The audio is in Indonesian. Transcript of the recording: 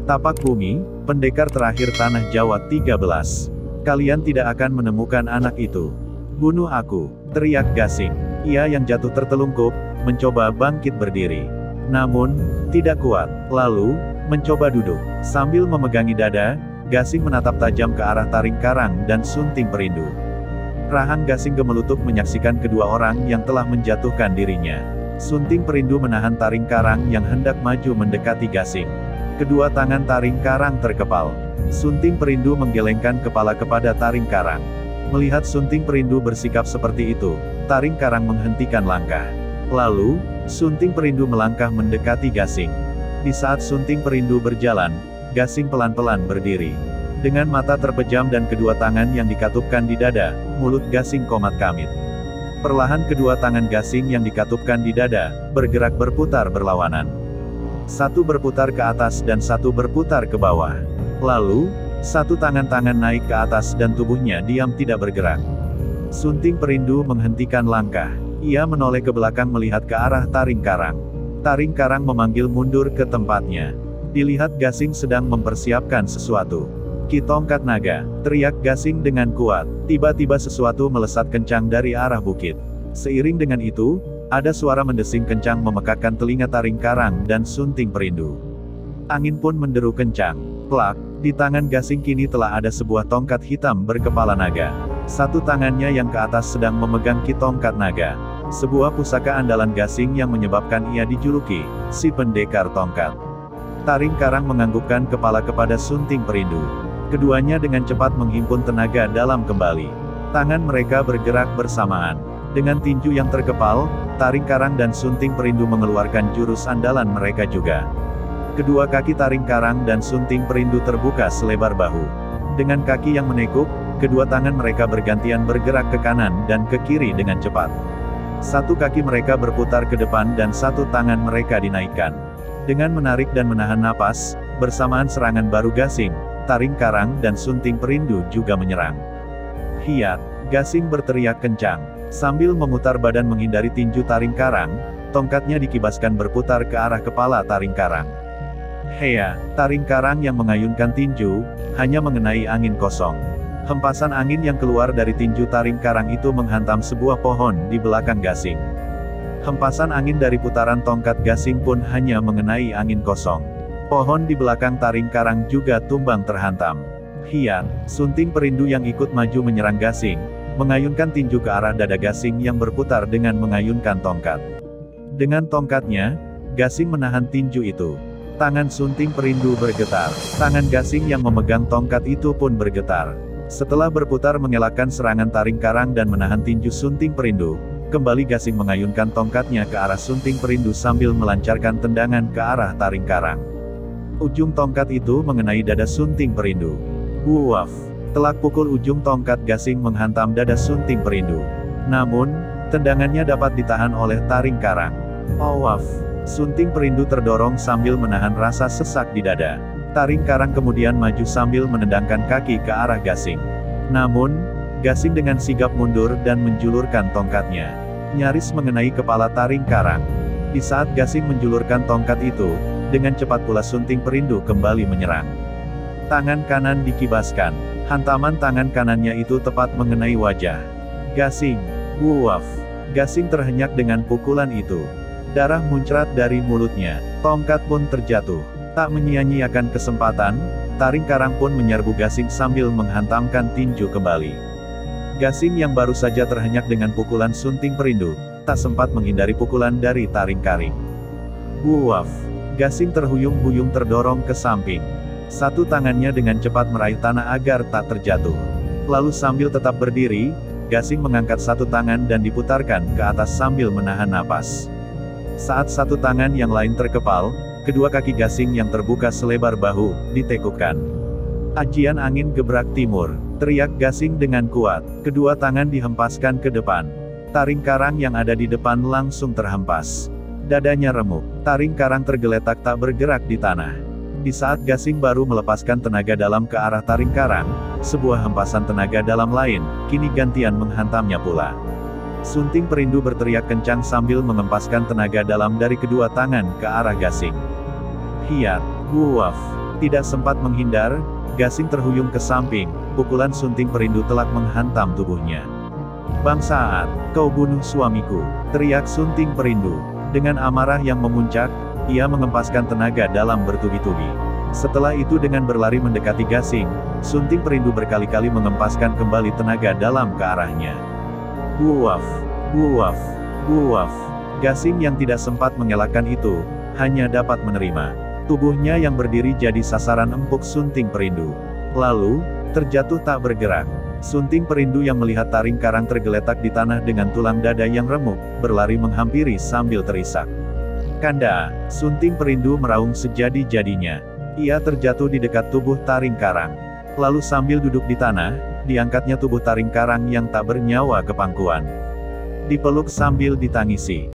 Tapak bumi, pendekar terakhir tanah Jawa 13. Kalian tidak akan menemukan anak itu. Bunuh aku, teriak Gasing. Ia yang jatuh tertelungkup, mencoba bangkit berdiri. Namun, tidak kuat. Lalu, mencoba duduk. Sambil memegangi dada, Gasing menatap tajam ke arah Taring Karang dan Sunting Perindu. Rahang Gasing gemelutuk menyaksikan kedua orang yang telah menjatuhkan dirinya. Sunting Perindu menahan Taring Karang yang hendak maju mendekati Gasing. Kedua tangan Taring Karang terkepal. Sunting Perindu menggelengkan kepala kepada Taring Karang. Melihat Sunting Perindu bersikap seperti itu, Taring Karang menghentikan langkah. Lalu, Sunting Perindu melangkah mendekati Gasing. Di saat Sunting Perindu berjalan, Gasing pelan-pelan berdiri. Dengan mata terpejam dan kedua tangan yang dikatupkan di dada, mulut Gasing komat-kamit. Perlahan kedua tangan Gasing yang dikatupkan di dada, bergerak berputar berlawanan. Satu berputar ke atas dan satu berputar ke bawah. Lalu, satu tangan naik ke atas dan tubuhnya diam tidak bergerak. Sunting Perindu menghentikan langkah. Ia menoleh ke belakang melihat ke arah Taring Karang. Taring Karang memanggil mundur ke tempatnya. Dilihat Gasing sedang mempersiapkan sesuatu. "Ki Tongkat Naga!" teriak Gasing dengan kuat. Tiba-tiba sesuatu melesat kencang dari arah bukit. Seiring dengan itu, ada suara mendesing kencang memekakkan telinga Taring Karang dan Sunting Perindu. Angin pun menderu kencang. Plak, di tangan Gasing kini telah ada sebuah tongkat hitam berkepala naga. Satu tangannya yang ke atas sedang memegang Ki Tongkat Naga. Sebuah pusaka andalan Gasing yang menyebabkan ia dijuluki si Pendekar Tongkat. Taring Karang menganggukkan kepala kepada Sunting Perindu. Keduanya dengan cepat menghimpun tenaga dalam kembali. Tangan mereka bergerak bersamaan. Dengan tinju yang terkepal, Taring Karang dan Sunting Perindu mengeluarkan jurus andalan mereka juga. Kedua kaki Taring Karang dan Sunting Perindu terbuka selebar bahu. Dengan kaki yang menekuk, kedua tangan mereka bergantian bergerak ke kanan dan ke kiri dengan cepat. Satu kaki mereka berputar ke depan dan satu tangan mereka dinaikkan. Dengan menarik dan menahan napas, bersamaan serangan baru Gasing, Taring Karang dan Sunting Perindu juga menyerang. "Hiat!" Gasing berteriak kencang. Sambil memutar badan menghindari tinju Taring Karang, tongkatnya dikibaskan berputar ke arah kepala Taring Karang. "Hea!" Taring Karang yang mengayunkan tinju, hanya mengenai angin kosong. Hempasan angin yang keluar dari tinju Taring Karang itu menghantam sebuah pohon di belakang Gasing. Hempasan angin dari putaran tongkat Gasing pun hanya mengenai angin kosong. Pohon di belakang Taring Karang juga tumbang terhantam. "Hiat!" Sunting Perindu yang ikut maju menyerang Gasing, mengayunkan tinju ke arah dada Gasing yang berputar dengan mengayunkan tongkat. Dengan tongkatnya, Gasing menahan tinju itu. Tangan Sunting Perindu bergetar. Tangan Gasing yang memegang tongkat itu pun bergetar. Setelah berputar mengelakkan serangan Taring Karang dan menahan tinju Sunting Perindu, kembali Gasing mengayunkan tongkatnya ke arah Sunting Perindu sambil melancarkan tendangan ke arah Taring Karang. Ujung tongkat itu mengenai dada Sunting Perindu. Wuaf! Telak pukul ujung tongkat Gasing menghantam dada Sunting Perindu. Namun, tendangannya dapat ditahan oleh Taring Karang. Awaf! Sunting Perindu terdorong sambil menahan rasa sesak di dada. Taring Karang kemudian maju sambil menendangkan kaki ke arah Gasing. Namun, Gasing dengan sigap mundur dan menjulurkan tongkatnya. Nyaris mengenai kepala Taring Karang. Di saat Gasing menjulurkan tongkat itu, dengan cepat pula Sunting Perindu kembali menyerang. Tangan kanan dikibaskan. Hantaman tangan kanannya itu tepat mengenai wajah Gasing. Wuaf! Gasing terhenyak dengan pukulan itu. Darah muncrat dari mulutnya. Tongkat pun terjatuh. Tak menyia-nyiakan kesempatan, Taring Karang pun menyerbu Gasing sambil menghantamkan tinju kembali. Gasing yang baru saja terhenyak dengan pukulan Sunting Perindu, tak sempat menghindari pukulan dari Taring Karang. Wuaf! Gasing terhuyung-huyung terdorong ke samping. Satu tangannya dengan cepat meraih tanah agar tak terjatuh. Lalu sambil tetap berdiri, Gasing mengangkat satu tangan dan diputarkan ke atas sambil menahan napas. Saat satu tangan yang lain terkepal, kedua kaki Gasing yang terbuka selebar bahu, ditekukkan. "Ajian angin gebrak timur!" teriak Gasing dengan kuat. Kedua tangan dihempaskan ke depan. Taring Karang yang ada di depan langsung terhempas. Dadanya remuk. Taring Karang tergeletak tak bergerak di tanah. Di saat Gasing baru melepaskan tenaga dalam ke arah Taring Karang, sebuah hempasan tenaga dalam lain, kini gantian menghantamnya pula. Sunting Perindu berteriak kencang sambil mengempaskan tenaga dalam dari kedua tangan ke arah Gasing. Hiat! Wuaf! Tidak sempat menghindar, Gasing terhuyung ke samping, pukulan sunting perindu telak menghantam tubuhnya. "Bangsat, kau bunuh suamiku!" teriak sunting perindu. Dengan amarah yang memuncak, ia mengempaskan tenaga dalam bertubi-tubi. Setelah itu dengan berlari mendekati Gasing, sunting perindu berkali-kali mengempaskan kembali tenaga dalam ke arahnya. Buaf, buaf, buaf. Gasing yang tidak sempat mengelakkan itu, hanya dapat menerima. Tubuhnya yang berdiri jadi sasaran empuk sunting perindu. Lalu, terjatuh tak bergerak. Sunting perindu yang melihat taring karang tergeletak di tanah dengan tulang dada yang remuk, berlari menghampiri sambil terisak. "Kanda!" Sunting perindu meraung sejadi-jadinya. Ia terjatuh di dekat tubuh taring karang. Lalu sambil duduk di tanah, diangkatnya tubuh taring karang yang tak bernyawa ke pangkuan. Dipeluk sambil ditangisi.